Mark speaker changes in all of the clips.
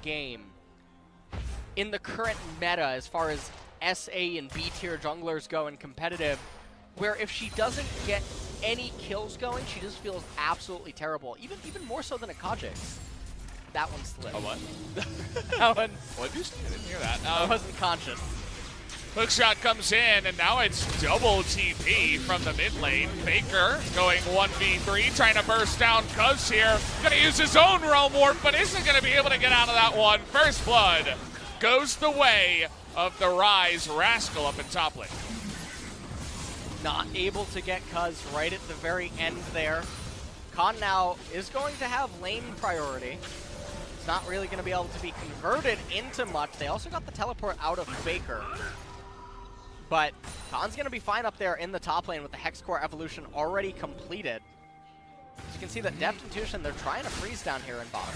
Speaker 1: game in the current meta as far as SA and B tier junglers go in competitive, where if she doesn't get any kills going, she just feels absolutely terrible. Even more so than a Kajix. That one slipped.
Speaker 2: A what?
Speaker 1: That one.
Speaker 2: What did you say? I didn't hear that.
Speaker 1: I wasn't conscious.
Speaker 2: Hookshot comes in, and now it's double TP from the mid lane. Faker going 1v3, trying to burst down Cuz here. Gonna use his own Realm Warp, but isn't gonna be able to get out of that one. First blood goes the way of the Rise. Rascal up in top lane.
Speaker 1: Not able to get Cuz right at the very end there. Khan now is going to have lane priority. It's not really going to be able to be converted into much. They also got the teleport out of Faker. But Khan's going to be fine up there in the top lane with the Hex Core evolution already completed. As you can see that Deft and Tushin, they're trying to freeze down here in bottom.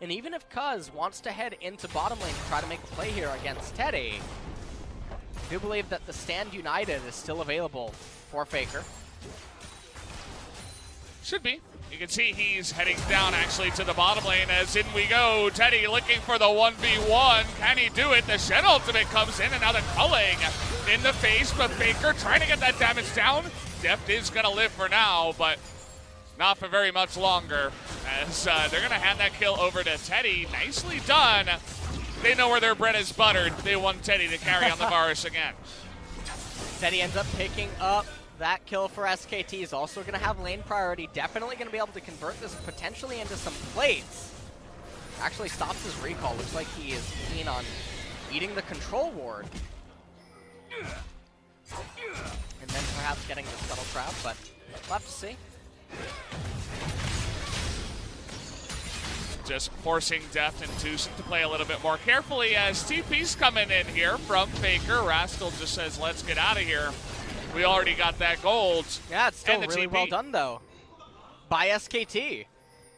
Speaker 1: And even if Cuz wants to head into bottom lane to try to make a play here against Teddy, I do believe that the Stand United is still available for Faker.
Speaker 2: Should be. You can see he's heading down actually to the bottom lane as in we go. Teddy looking for the 1v1. Can he do it? The Shen ultimate comes in and now the culling in the face, but Faker trying to get that damage down. Deft is going to live for now, but not for very much longer as they're going to hand that kill over to Teddy. Nicely done. They know where their bread is buttered. They want Teddy to carry on the Varus again.
Speaker 1: Teddy ends up picking up that kill for SKT. He's also going to have lane priority. Definitely going to be able to convert this potentially into some plates. Actually stops his recall. Looks like he is keen on eating the control ward. And then perhaps getting the scuttle trap, but we'll have to see.
Speaker 2: Just forcing Deft and Tushin to play a little bit more carefully as TP's coming in here from Faker. Rascal just says, let's get out of here. We already got that gold.
Speaker 1: Yeah, it's still
Speaker 2: and the
Speaker 1: really
Speaker 2: TP.
Speaker 1: well done, though, by SKT.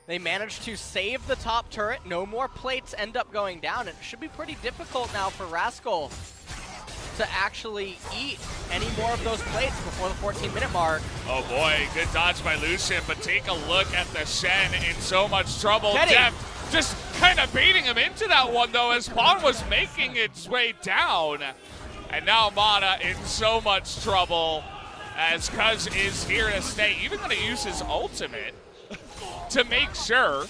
Speaker 1: They managed to save the top turret. No more plates end up going down. It should be pretty difficult now for Rascal to actually eat any more of those plates before the 14-minute mark.
Speaker 2: Oh boy, good dodge by Lucian, but take a look at the Shen in so much trouble.
Speaker 1: Teddy.
Speaker 2: Deft just kind of baiting him into that one though as Pawn was making its way down. And now Mata in so much trouble as Cuz is here to stay. Even going to use his ultimate to make sure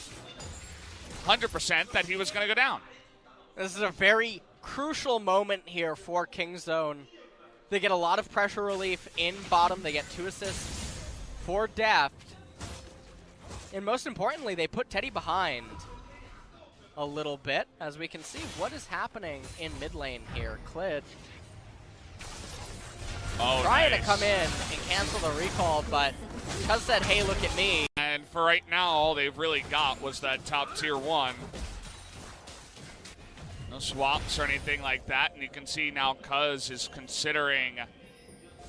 Speaker 2: 100% that he was going to go down.
Speaker 1: This is a very crucial moment here for Kingzone. They get a lot of pressure relief in bottom. They get 2 assists for Deft. And most importantly, they put Teddy behind a little bit, as we can see what is happening in mid lane here. Klid trying to come in and cancel the recall, but Cuz said, hey, look at me.
Speaker 2: And for right now, all they've really got was that top tier 1. No swaps or anything like that, and you can see now Cuz is considering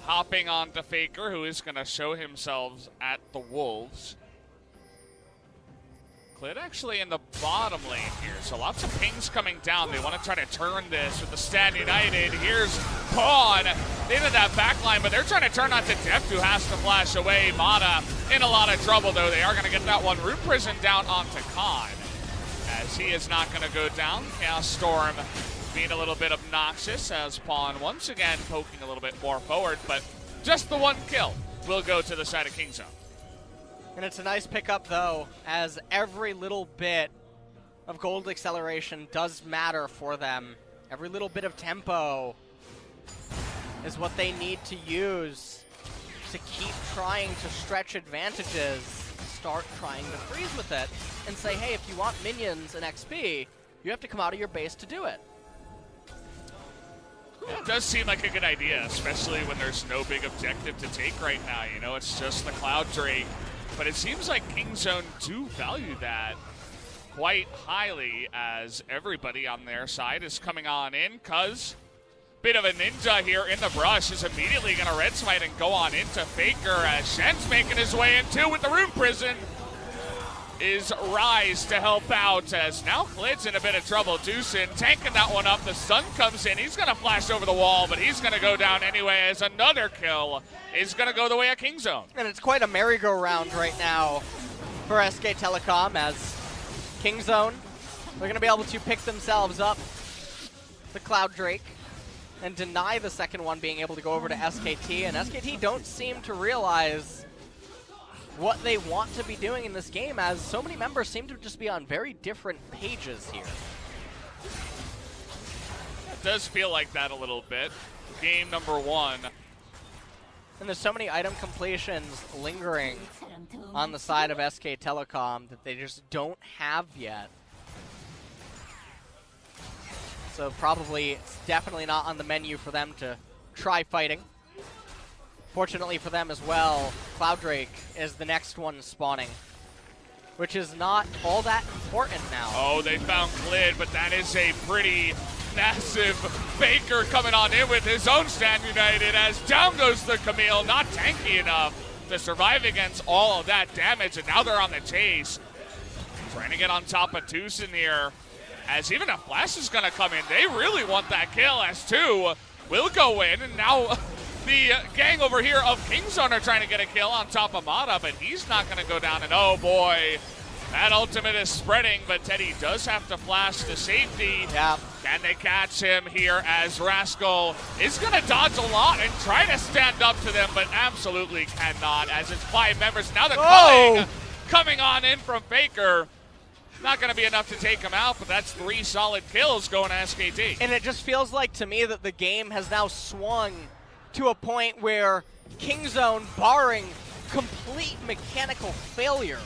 Speaker 2: hopping onto Faker, who is going to show himself at the Wolves. Klid actually in the bottom lane here, so lots of pings coming down. They want to try to turn this with the Stand United. Here's Pawn into that back line, but they're trying to turn onto Deft, who has to flash away. Mata in a lot of trouble, though. They are going to get that one Root Prison down onto Khan, as he is not going to go down. Chaos Storm being a little bit obnoxious as Pawn once again poking a little bit more forward, but just the one kill will go to the side of Kingzone.
Speaker 1: And it's a nice pickup, though, as every little bit of gold acceleration does matter for them. Every little bit of tempo is what they need to use to keep trying to stretch advantages, start trying to freeze with it, and say, hey, if you want minions and XP, you have to come out of your base to do it.
Speaker 2: It does seem like a good idea, especially when there's no big objective to take right now. You know, it's just the Cloud Drake. But it seems like Kingzone do value that quite highly, as everybody on their side is coming on in. Cuz, bit of a ninja here in the brush, is immediately going to red smite and go on into Faker as Shen's making his way in too with the Rune Prison. Is Rise to help out as now Klid's in a bit of trouble. Deucin tanking that one up. The sun comes in. He's going to flash over the wall, but he's going to go down anyway as another kill is going to go the way of Kingzone.
Speaker 1: And it's quite a merry-go-round right now for SK Telecom, as Kingzone, they're going to be able to pick themselves up the Cloud Drake and deny the second one being able to go over to SKT. And SKT don't seem to realize what they want to be doing in this game, as so many members seem to just be on very different pages here.
Speaker 2: It does feel like that a little bit. Game number 1.
Speaker 1: And there's so many item completions lingering on the side of SK Telecom that they just don't have yet. So probably it's definitely not on the menu for them to try fighting. Fortunately for them as well, Cloud Drake is the next one spawning, which is not all that important now.
Speaker 2: Oh, they found Glid, but that is a pretty massive Faker coming on in with his own stand united, as down goes the Camille, not tanky enough to survive against all of that damage, and now they're on the chase. Trying to get on top of Tucson here, as even if Flash is going to come in, they really want that kill, as 2 will go in, and now the gang over here of Kingzone are trying to get a kill on top of Mata, but he's not going to go down, and oh boy, that ultimate is spreading, but Teddy does have to flash to safety.
Speaker 1: Yeah.
Speaker 2: Can they catch him here, as Rascal is going to dodge a lot and try to stand up to them, but absolutely cannot, as it's 5 members. Now the culling coming on in from Faker. Not going to be enough to take him out, but that's 3 solid kills going to SKT.
Speaker 1: And it just feels like to me that the game has now swung to a point where Kingzone, barring complete mechanical failure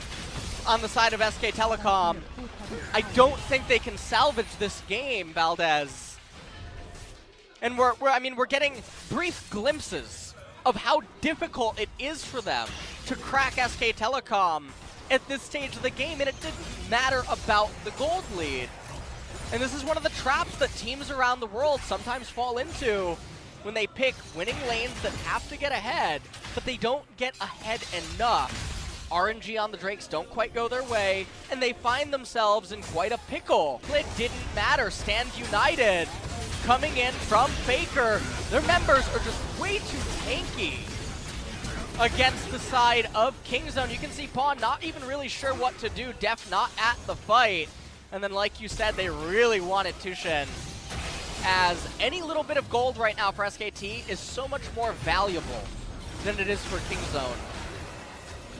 Speaker 1: on the side of SK Telecom, I don't think they can salvage this game, Valdez. And we're getting brief glimpses of how difficult it is for them to crack SK Telecom at this stage of the game, and it didn't matter about the gold lead. And this is one of the traps that teams around the world sometimes fall into when they pick winning lanes that have to get ahead, but they don't get ahead enough. RNG on the Drakes don't quite go their way, and they find themselves in quite a pickle. It didn't matter. Stand United coming in from Faker. Their members are just way too tanky against the side of Kingzone. You can see Pawn not even really sure what to do. Def not at the fight. And then, like you said, they really wanted Tushin, as any little bit of gold right now for SKT is so much more valuable than it is for Kingzone,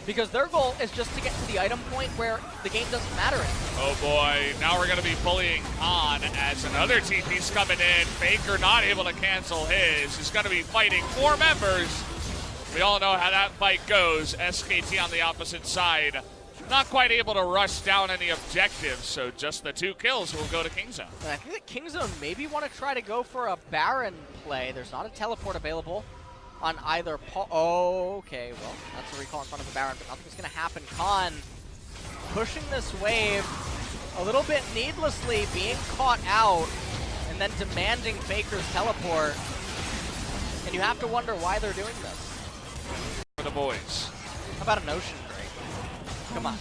Speaker 1: because their goal is just to get to the item point where the game doesn't matter anymore.
Speaker 2: Oh boy, now we're going to be bullying Khan, as another TP's coming in. Faker not able to cancel his. He's going to be fighting 4 members. We all know how that fight goes. SKT on the opposite side, not quite able to rush down any objectives, so just the 2 kills will go to Kingzone.
Speaker 1: And I think that Kingzone maybe want to try to go for a Baron play. There's not a teleport available on either okay, well, that's a recall in front of the Baron, but nothing's going to happen. Khan pushing this wave a little bit needlessly, being caught out, and then demanding Faker's teleport. And you have to wonder why they're doing this.
Speaker 2: For the boys.
Speaker 1: How about an Ocean Drake? Come on.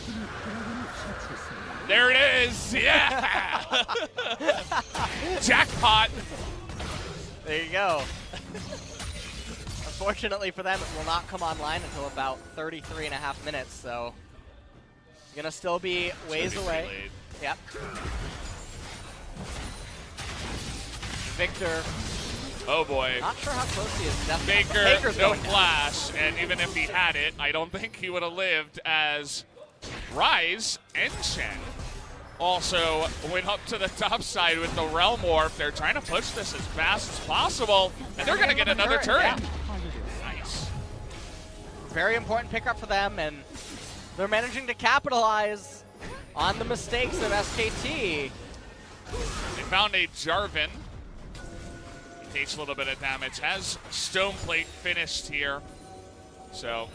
Speaker 2: There it is, yeah! Jackpot!
Speaker 1: There you go. Unfortunately for them, it will not come online until about 33.5 minutes, so gonna still be ways away.
Speaker 2: Late.
Speaker 1: Yep. Victor.
Speaker 2: Oh boy.
Speaker 1: Not sure how close he is.
Speaker 2: Faker, no flash, and even if he had it, I don't think he would have lived, as Rise and Shen also went up to the top side with the Realm Warp. They're trying to push this as fast as possible, and they're going to get another turret.
Speaker 1: Yeah.
Speaker 2: Nice.
Speaker 1: Very important pickup for them, and they're managing to capitalize on the mistakes of SKT.
Speaker 2: They found a Jarvan. He takes a little bit of damage. Has Stoneplate finished here. So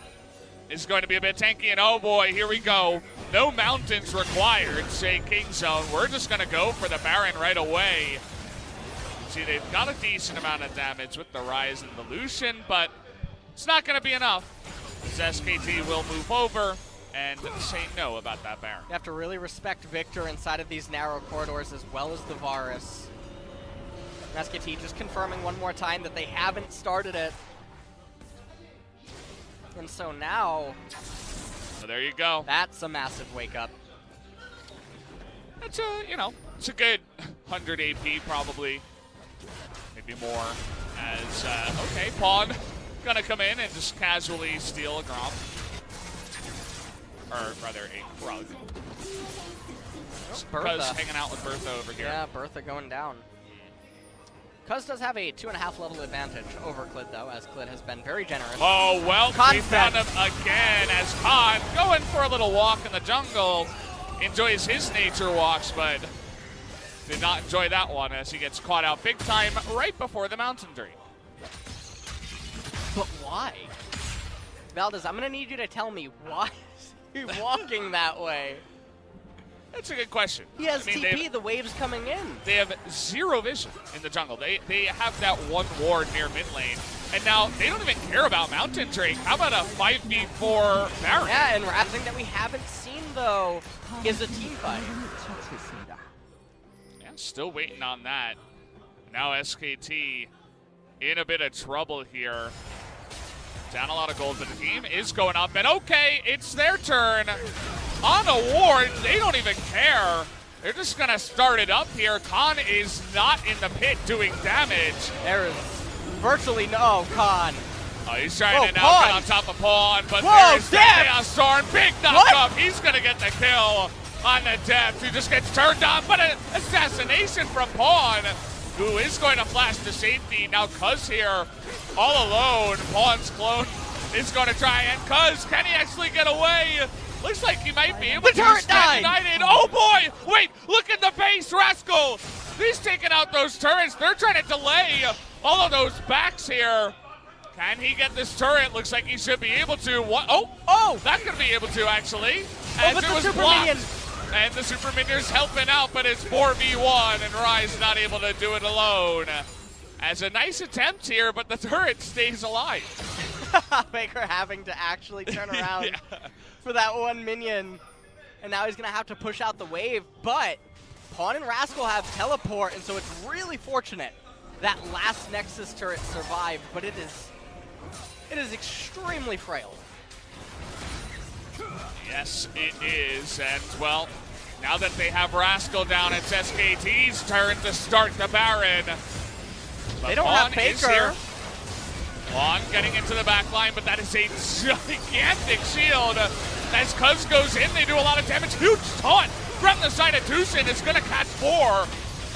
Speaker 2: it's going to be a bit tanky, and oh boy, here we go. No mountains required, say Kingzone. We're just going to go for the Baron right away. See, they've got a decent amount of damage with the Rise and the Lucian, but it's not going to be enough, as SKT will move over and say no about that Baron.
Speaker 1: You have to really respect Victor inside of these narrow corridors, as well as the Varus. SKT just confirming one more time that they haven't started it. And so now,
Speaker 2: So there you go.
Speaker 1: that's a massive wake up.
Speaker 2: it's a, you know, it's a good 100 AP probably, maybe more. As okay, Pawn gonna come in and just casually steal a Gromp, or rather a Rug. Cuz hanging out with Bertha over here.
Speaker 1: Yeah, Bertha going down. Cuz does have a 2.5 level advantage over Clid though, as Clid has been very generous.
Speaker 2: Oh, well, we found him again as Khan going for a little walk in the jungle. Enjoys his nature walks, but did not enjoy that one as he gets caught out big time right before the Mountain Drake.
Speaker 1: But why? Valdez, I'm gonna need you to tell me why is he walking that way?
Speaker 2: That's a good question.
Speaker 1: He has TP, the wave's coming in.
Speaker 2: They have zero vision in the jungle. They have that one ward near mid lane, and now they don't even care about Mountain Drake. How about a 5v4 Baron?
Speaker 1: Yeah, and one thing that we haven't seen, though, is a team fight.
Speaker 2: Yeah, still waiting on that. Now SKT in a bit of trouble here. Down a lot of gold, but the team is going up, and okay, it's their turn. On a ward, they don't even care. They're just gonna start it up here. Khan is not in the pit doing damage.
Speaker 1: There is virtually no Khan.
Speaker 2: Oh, he's trying to now get on top of Pawn, but there is the Chaos Storm. Big knock up. He's gonna get the kill on the depth. He just gets turned on, but an assassination from Pawn, who is going to flash to safety. Now Cuz here, all alone. Pawn's clone is going to try, and Cuz, can he actually get away? Looks like he might be able to.
Speaker 1: Turret died!
Speaker 2: United. Oh boy! Wait, look at the base, Rascal! He's taking out those turrets. They're trying to delay all of those backs here. Can he get this turret? Looks like he should be able to. What? Oh, that's going to be able to, actually. As it was blocked. And the Super Minion's helping out, but it's 4v1, and Rise not able to do it alone. As a nice attempt here, but the turret stays alive.
Speaker 1: Faker having to actually turn around for that one minion. And now he's going to have to push out the wave, but Pawn and Rascal have teleport, and so it's really fortunate that last Nexus turret survived, but it is extremely frail.
Speaker 2: Yes, it is, and well, now that they have Rascal down, it's SKT's turn to start the Baron. But
Speaker 1: they don't
Speaker 2: Pawn
Speaker 1: have Faker.
Speaker 2: Pawn getting into the back line, but that is a gigantic shield. As Cuz goes in, they do a lot of damage. Huge taunt from the side of Tucson. It's going to catch 4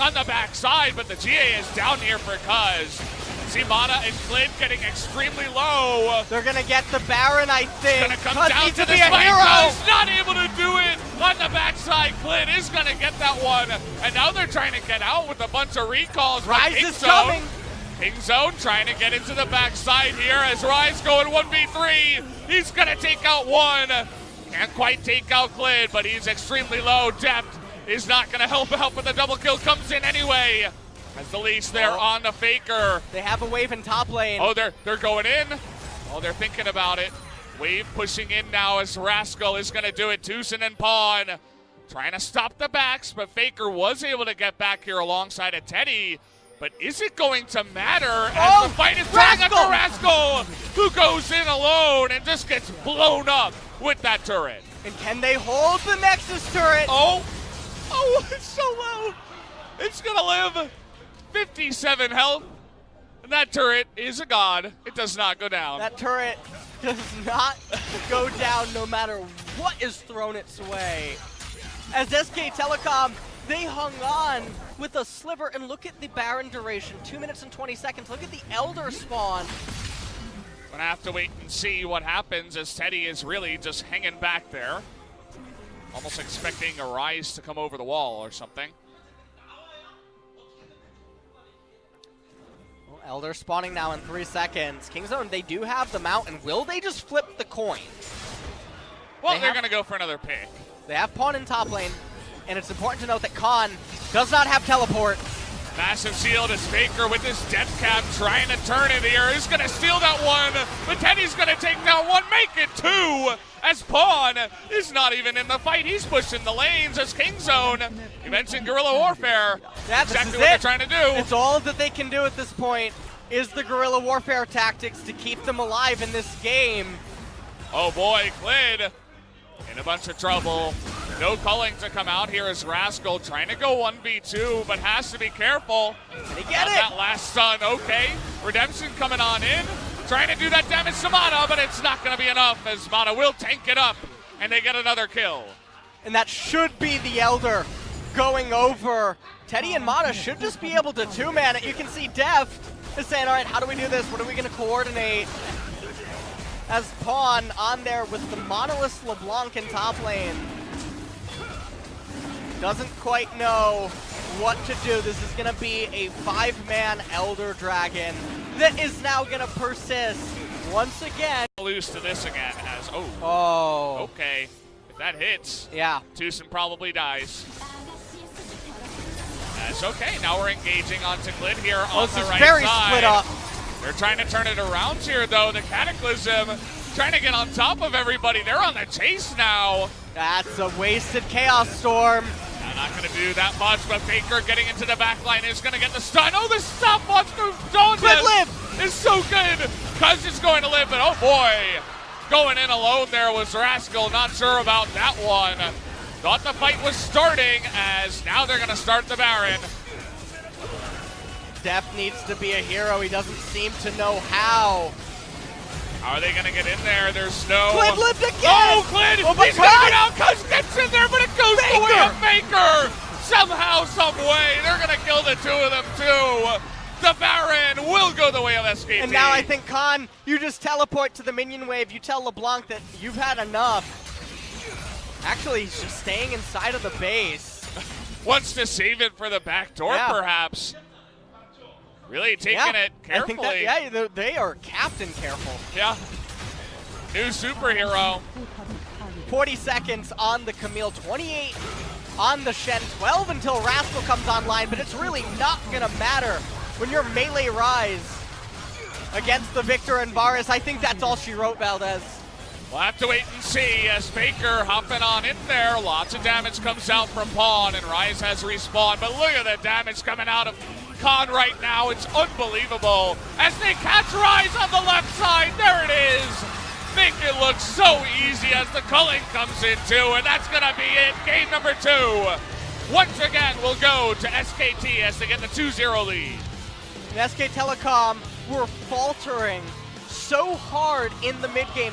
Speaker 2: on the back side, but the GA is down here for Cuz. Zimata and Clid getting extremely low.
Speaker 1: They're going to get the Baron, I think.
Speaker 2: Gonna come down to the spike. Cuz not able to do it on the backside. Clid is going to get that one. And now they're trying to get out with a bunch of recalls.
Speaker 1: Rise is coming.
Speaker 2: Kingzone trying to get into the backside here as Rise going 1v3. He's going to take out one. Can't quite take out Clid, but he's extremely low. Depth is not going to help out, but the double kill comes in anyway. As the leash there on the Faker.
Speaker 1: They have a wave in top lane.
Speaker 2: Oh, they're going in. Oh, they're thinking about it. Wave pushing in now as Rascal is going to do it. Tucson and Pawn trying to stop the backs, but Faker was able to get back here alongside of Teddy. But is it going to matter as the fight is turning up to Rascal, who goes in alone and just gets blown up with that turret?
Speaker 1: And can they hold the Nexus turret?
Speaker 2: Oh, it's so low. It's going to live. 57 health. And that turret is a god. It does not go down.
Speaker 1: That turret does not go down no matter what is thrown its way. As SK Telecom, they hung on with a sliver, and look at the Baron duration, 2 minutes and 20 seconds. Look at the Elder spawn.
Speaker 2: Gonna have to wait and see what happens as Teddy is really just hanging back there. Almost expecting a Rise to come over the wall or something.
Speaker 1: Well, Elder spawning now in 3 seconds. Kingzone, they do have the mountain. Will they just flip the coin?
Speaker 2: Well, they're gonna go for another pick.
Speaker 1: They have Pawn in top lane. And it's important to note that Khan does not have teleport.
Speaker 2: Massive shield is Faker with his death cap trying to turn it here. He's going to steal that one, but Teddy's going to take that one, make it 2, as Pawn is not even in the fight. He's pushing the lanes as Kingzone. You mentioned guerrilla warfare.
Speaker 1: That's
Speaker 2: exactly what they're trying to do.
Speaker 1: It's all that they can do at this point is the guerrilla warfare tactics to keep them alive in this game.
Speaker 2: Oh boy, Clid in a bunch of trouble. No culling to come out here as Rascal trying to go 1v2, but has to be careful.
Speaker 1: Did he get it?
Speaker 2: That last stun, okay. Redemption coming on in, trying to do that damage to Mana, but it's not going to be enough as Mana will tank it up, and they get another kill.
Speaker 1: And that should be the Elder going over. Teddy and Mana should just be able to two-man it. You can see Deft is saying, all right, how do we do this? What are we going to coordinate? As Pawn on there with the Monolith LeBlanc in top lane. Doesn't quite know what to do. This is going to be a 5-man Elder Dragon that is now going to persist once again.
Speaker 2: Lose to this again as, okay. If that hits,
Speaker 1: yeah,
Speaker 2: Tucson probably dies. That's okay. Now we're engaging onto Glid here on the right side.
Speaker 1: Very split up.
Speaker 2: They're trying to turn it around here, though. The Cataclysm trying to get on top of everybody. They're on the chase now.
Speaker 1: That's a wasted Chaos Storm.
Speaker 2: Not going to do that much, but Baker getting into the back line is going to get the stun. Oh, the stopwatch is so good. Cuz is going to live, but oh boy. Going in alone there was Rascal. Not sure about that one. Thought the fight was starting as now they're going to start the Baron.
Speaker 1: Def needs to be a hero. He doesn't seem to know how.
Speaker 2: Are they going to get in there? There's no...
Speaker 1: Clid lived again!
Speaker 2: Oh, Clid!
Speaker 1: Oh my
Speaker 2: He's going to get out! Cuz gets in there, but it goes the way of Baker! Somehow, some way, they're going to kill the two of them, too. The Baron will go the way of SKT.
Speaker 1: And now I think, Khan, you just teleport to the minion wave. You tell LeBlanc that you've had enough. Actually, he's just staying inside of the base.
Speaker 2: Wants to save it for the back door, perhaps. Really taking it carefully.
Speaker 1: I think that, they are captain careful.
Speaker 2: Yeah. New superhero.
Speaker 1: 40 seconds on the Camille, 28 on the Shen, 12 until Rascal comes online, but it's really not going to matter when you're melee Rise against the Victor and Varus. I think that's all she wrote, Valdez.
Speaker 2: We'll have to wait and see as Baker hopping on in there. Lots of damage comes out from Pawn, and Rise has respawned, but look at the damage coming out of Khan right now. It's unbelievable as they catch Rise on the left side. There it is. Make it look so easy as the culling comes in too, and that's gonna be it. Game number 2. Once again, we'll go to SKT as they get the 2-0 lead.
Speaker 1: And SK Telecom were faltering so hard in the mid game.